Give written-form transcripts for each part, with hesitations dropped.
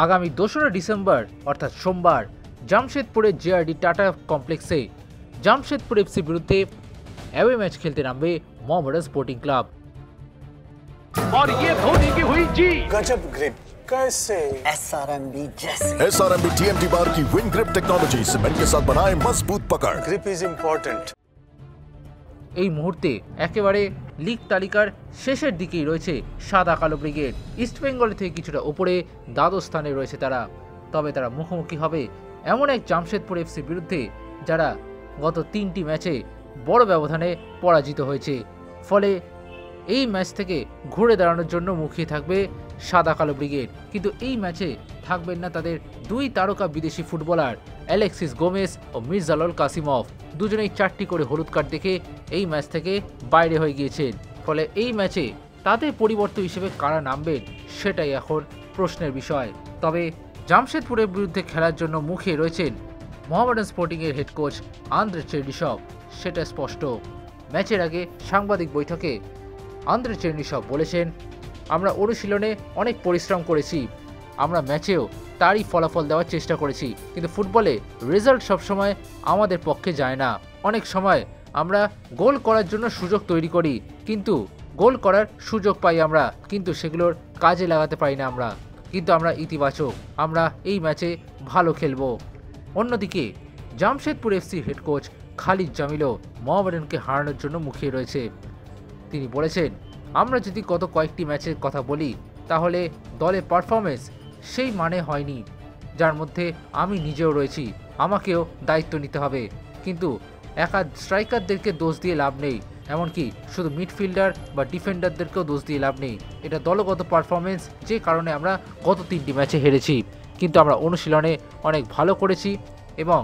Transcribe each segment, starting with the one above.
আগামী 2রা ডিসেম্বর অর্থাৎ সোমবার জামশেদপুরের জেআরডি টাটা কমপ্লেক্সে জামশেদপুর এফসি বিরুদ্ধে অ্যাওয়ে ম্যাচ খেলতে নামবে মোহামেডান স্পোর্টিং ক্লাব। और ये धोनी की हुई जी गजब ग्रिप कैसे SRMB जैसे SRMB TMT बार की विन ग्रिप टेक्नोलॉजी सीमेंट के साथ बनाए मजबूत पकड़। Grip is important. এই মুহূর্তে একেবারে লিগ তালিকার শেষের দিকেই রয়েছে সাদা কালো ব্রিগেড। ইস্টবেঙ্গল থেকে কিছুটা উপরে দ্বাদশ স্থানে রয়েছে তারা। তবে তারা মুখোমুখি হবে এমন এক জামশেদপুর এফসির বিরুদ্ধে যারা গত 3টি ম্যাচে বড় ব্যবধানে পরাজিত হয়েছে। ফলে এই ম্যাচ থেকে ঘুরে দাঁড়ানোর জন্য মুখিয়ে থাকবে সাদা কালো ব্রিগেড। কিন্তু এই ম্যাচে থাকবেন না তাদের 2 তারকা বিদেশি ফুটবলার অ্যালেক্সিস গোমেজ ও মির্জালল কাসিমভ। দুজনেই 4টি করে হলুদ কার্ড দেখে এই ম্যাচ থেকে বাইরে হয়ে গিয়েছেন। ফলে এই ম্যাচে তাদের পরিবর্তন হিসেবে কারা নামবেন সেটাই এখন প্রশ্নের বিষয়। তবে জামশেদপুরের বিরুদ্ধে খেলার জন্য মুখে রয়েছেন মোহামেডান স্পোর্টিংয়ের হেড কোচ আন্দ্রে চেরনিসভ, সেটা স্পষ্ট। ম্যাচের আগে সাংবাদিক বৈঠকে আন্দ্রে চেরনিসভ বলেছেন, আমরা অনুশীলনে অনেক পরিশ্রম করেছি, আমরা ম্যাচেও তারই ফলাফল দেওয়ার চেষ্টা করেছি, কিন্তু ফুটবলে রেজাল্ট সবসময় আমাদের পক্ষে যায় না। অনেক সময় আমরা গোল করার জন্য সুযোগ তৈরি করি, কিন্তু গোল করার সুযোগ পাই আমরা, কিন্তু সেগুলোর কাজে লাগাতে পারি না আমরা। কিন্তু আমরা ইতিবাচক, আমরা এই ম্যাচে ভালো খেলবো। অন্যদিকে জামশেদপুর এফসির হেড কোচ খালিদ জামিলও মোহামেডানকে হারানোর জন্য মুখিয়ে রয়েছে। তিনি বলেছেন, আমরা যদি গত কয়েকটি ম্যাচের কথা বলি তাহলে দলের পারফরমেন্স সেই মানে হয়নি, যার মধ্যে আমি নিজেও রয়েছি, আমাকেও দায়িত্ব নিতে হবে। কিন্তু একা স্ট্রাইকারদেরকে দোষ দিয়ে লাভ নেই, এমনকি শুধু মিডফিল্ডার বা ডিফেন্ডারদেরকেও দোষ দিয়ে লাভ নেই। এটা দলগত পারফরমেন্স, যে কারণে আমরা গত 3টি ম্যাচে হেরেছি। কিন্তু আমরা অনুশীলনে অনেক ভালো করেছি এবং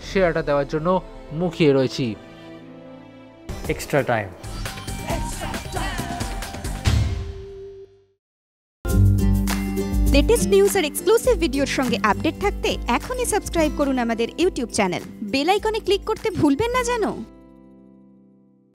সেরাটা দেওয়ার জন্য মুখিয়ে রয়েছি। Extra time. লেটেস্ট নিউজ আর এক্সক্লুসিভ ভিডিওর সঙ্গে আপডেট থাকতে এখনই সাবস্ক্রাইব করুন আমাদের ইউটিউব চ্যানেল। বেল আইকনে ক্লিক করতে ভুলবেন না যেন।